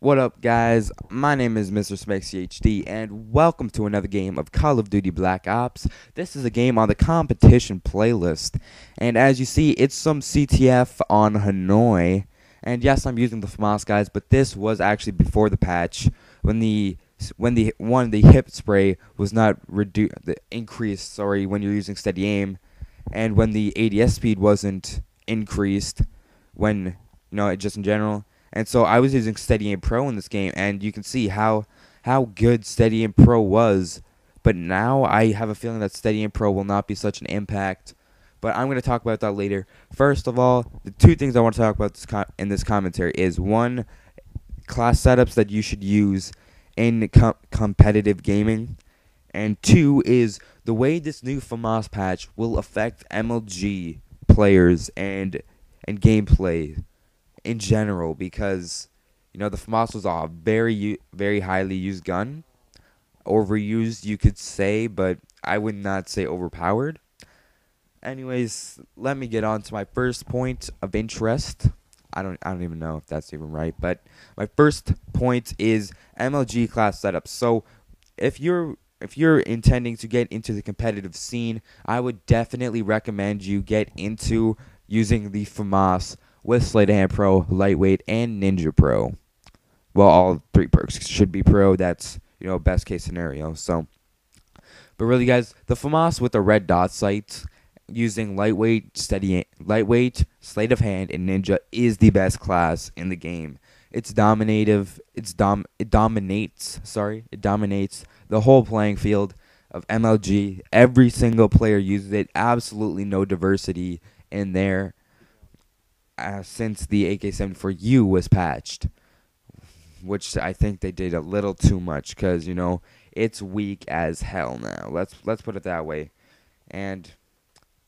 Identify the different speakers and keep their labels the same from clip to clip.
Speaker 1: What up, guys? My name is Mr. SmexCHD, and welcome to another game of Call of Duty Black Ops. This is a game on the competition playlist, and as you see, it's some CTF on Hanoi. And yes, I'm using the FAMAS, guys, but this was actually before the patch when the hip spray was not increased. Sorry, when you're using steady aim, and when the ADS speed wasn't increased, just in general. And so I was using Steady Aim Pro in this game, and you can see how good Steady Aim Pro was. But now I have a feeling that Steady Aim Pro will not be such an impact. But I'm going to talk about that later. First of all, the two things I want to talk about in this commentary is one, class setups that you should use in competitive gaming, and two is the way this new FAMAS patch will affect MLG players and gameplay in general, because the FAMAS was a very highly used gun, overused you could say, but I would not say overpowered. Anyways, let me get on to my first point of interest. I don't even know if that's even right, but my first point is MLG class setup. So if you're intending to get into the competitive scene, I would definitely recommend you get into using the FAMAS with Sleight of Hand Pro, Lightweight, and Ninja Pro. Well, all three perks should be Pro. That's, best case scenario. So, but really, guys, the FAMAS with the red dot sight using Lightweight, Sleight of Hand, and Ninja is the best class in the game. It dominates the whole playing field of MLG. Every single player uses it. Absolutely no diversity in there. Since the AK-74U was patched, which I think they did a little too much, because it's weak as hell now. Let's put it that way. And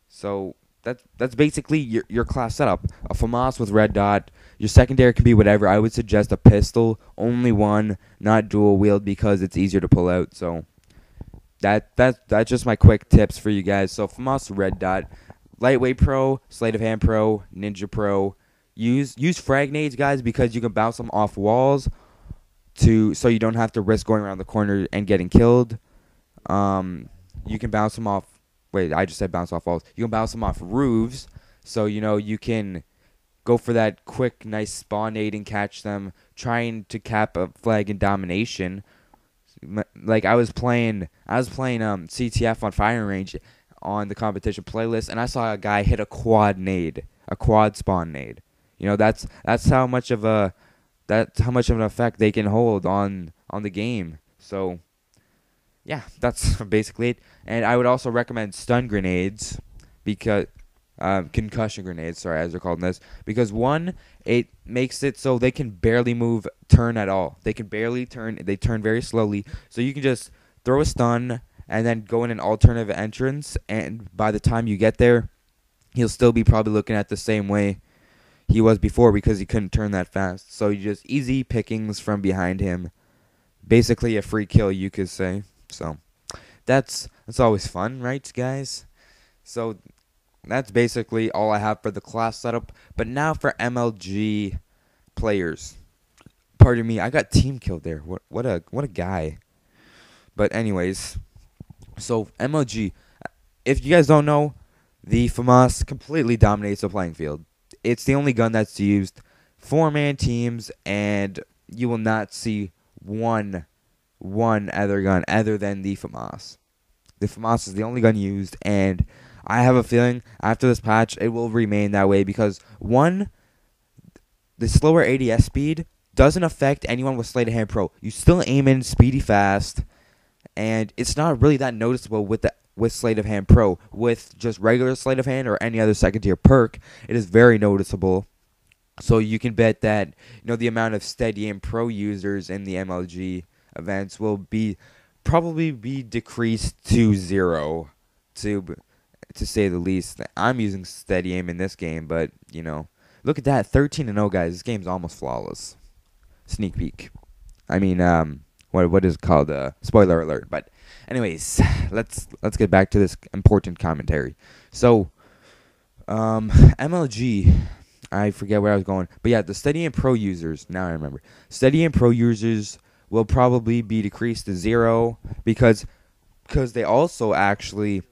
Speaker 1: so that's basically your class setup. A FAMAS with red dot. Your secondary can be whatever. I would suggest a pistol, only one, not dual wield, because it's easier to pull out. So that's just my quick tips for you guys. So FAMAS red dot. Lightweight Pro, Sleight of Hand Pro, Ninja Pro. Use frag nades, guys, because you can bounce them off walls so you don't have to risk going around the corner and getting killed. You can bounce them off. Wait, I just said bounce off walls. You can bounce them off roofs, so you can go for that quick, nice spawn nade and catch them, trying to cap a flag in domination. Like I was playing CTF on firing range on the competition playlist, and I saw a guy hit a quad spawn nade. That's how much of an effect they can hold on the game. So yeah, that's basically it. And I would also recommend stun grenades, because concussion grenades, sorry, as they're called in this, because one, it makes it so they can barely turn at all. They can barely turn. They turn very slowly, so you can just throw a stun and then go in an alternative entrance, and by the time you get there, he'll still be probably looking at the same way he was before, because he couldn't turn that fast. So you just easy pickings from behind him. Basically a free kill, you could say. So that's always fun, right, guys? So that's basically all I have for the class setup. But now for MLG players. Pardon me, I got team killed there. What a guy. But anyways, so MLG, if you guys don't know, the FAMAS completely dominates the playing field. It's the only gun that's used 4-man teams, and you will not see one other gun other than the FAMAS. The FAMAS is the only gun used, and I have a feeling after this patch it will remain that way, because one, the slower ADS speed doesn't affect anyone with Sleight of Hand Pro. You still aim in speedy fast, and it's not really that noticeable with Sleight of Hand Pro. With just regular Sleight of Hand or any other second tier perk, it is very noticeable. So you can bet that the amount of Steady Aim Pro users in the MLG events will probably be decreased to 0, to say the least. I'm using Steady Aim in this game, but look at that, 13-0, guys. This game's almost flawless. Sneak peek. I mean, what is it called? Spoiler alert. But anyways, let's get back to this important commentary. So, MLG I forget where I was going. But yeah, the Steady and Pro users, now I remember. Steady and Pro users will probably be decreased to 0 because they also actually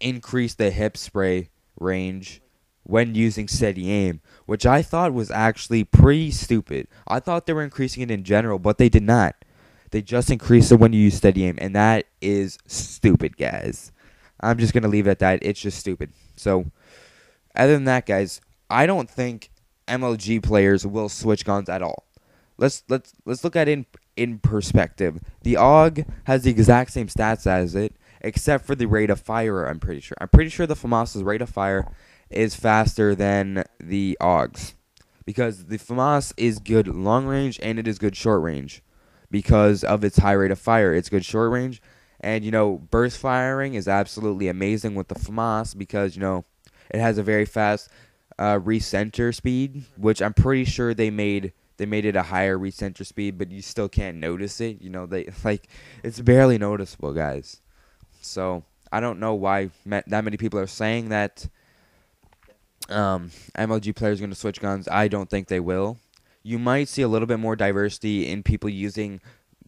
Speaker 1: increase the hip spray range when using Steady Aim, which I thought was actually pretty stupid. I thought they were increasing it in general, but they did not. They just increased it when you use Steady Aim, and that is stupid, guys. I'm just going to leave it at that. It's just stupid. So, other than that, guys, I don't think MLG players will switch guns at all. Let's look at it in perspective. The AUG has the exact same stats as it, except for the rate of fire, I'm pretty sure. I'm pretty sure the FAMAS's rate of fire is faster than the AUG's, because the FAMAS is good long range and it is good short range because of its high rate of fire. It's good short range, and, burst firing is absolutely amazing with the FAMAS because, it has a very fast recenter speed, which I'm pretty sure they made it a higher recenter speed, but you still can't notice it. It's barely noticeable, guys. So I don't know why that many people are saying that MLG players are going to switch guns. I don't think they will. You might see a little bit more diversity in people using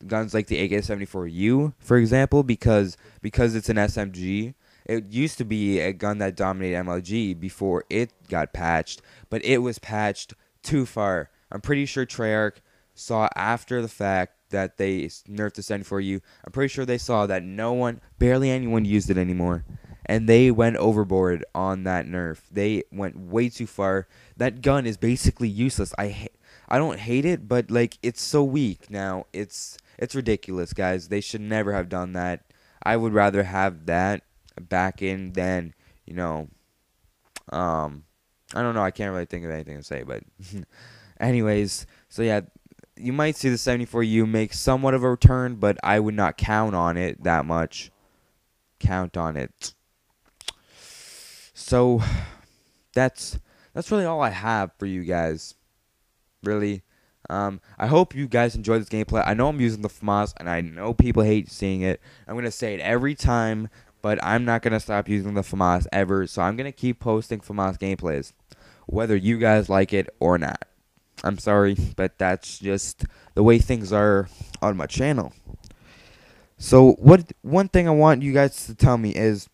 Speaker 1: guns like the AK-74U, for example, because it's an SMG. It used to be a gun that dominated MLG before it got patched, but it was patched too far. I'm pretty sure Treyarch saw after the fact that they nerfed the 74U. I'm pretty sure they saw that barely anyone used it anymore, and they went overboard on that nerf. They went way too far. That gun is basically useless. I don't hate it, but it's so weak now. It's ridiculous, guys. They should never have done that. I would rather have that back in than, I don't know. I can't really think of anything to say, but anyways, so yeah, you might see the 74U make somewhat of a return, but I would not count on it that much. Count on it. So that's really all I have for you guys. Really. I hope you guys enjoyed this gameplay. I know I'm using the FAMAS, and I know people hate seeing it. I'm going to say it every time, but I'm not going to stop using the FAMAS ever, so I'm going to keep posting FAMAS gameplays, whether you guys like it or not. I'm sorry, but that's just the way things are on my channel. So one thing I want you guys to tell me is,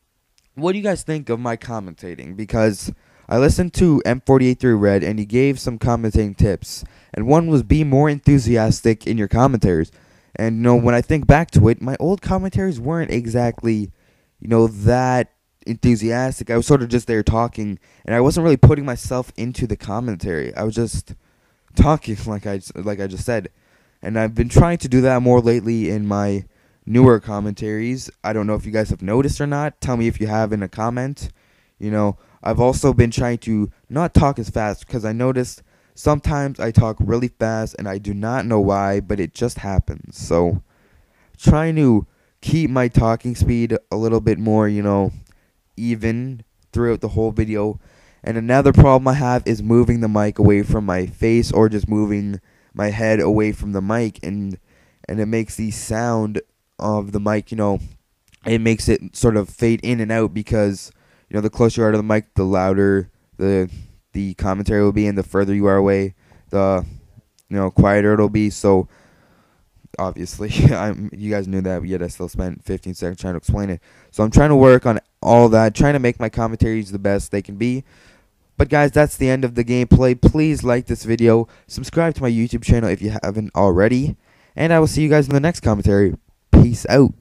Speaker 1: what do you guys think of my commentating? Because I listened to M48 Red, and he gave some commentating tips, and one was be more enthusiastic in your commentaries. And when I think back to it, my old commentaries weren't exactly that enthusiastic. I was sort of just there talking, and I wasn't really putting myself into the commentary. I was just talking like I just said, and I've been trying to do that more lately in my newer commentaries. I don't know if you guys have noticed or not. Tell me if you have in a comment. I've also been trying to not talk as fast, because I noticed sometimes I talk really fast and I do not know why, but it just happens. So trying to keep my talking speed a little bit more, even throughout the whole video. And another problem I have is moving the mic away from my face, or just moving my head away from the mic, and it makes the sound of the mic, it makes it sort of fade in and out, because the closer you are to the mic, the louder the commentary will be, and the further you are away, the quieter it'll be. So obviously, you guys knew that, yet I still spent 15 seconds trying to explain it. So I'm trying to work on all that, trying to make my commentaries the best they can be. But guys, that's the end of the gameplay. Please like this video, subscribe to my YouTube channel if you haven't already, and I will see you guys in the next commentary. Peace out.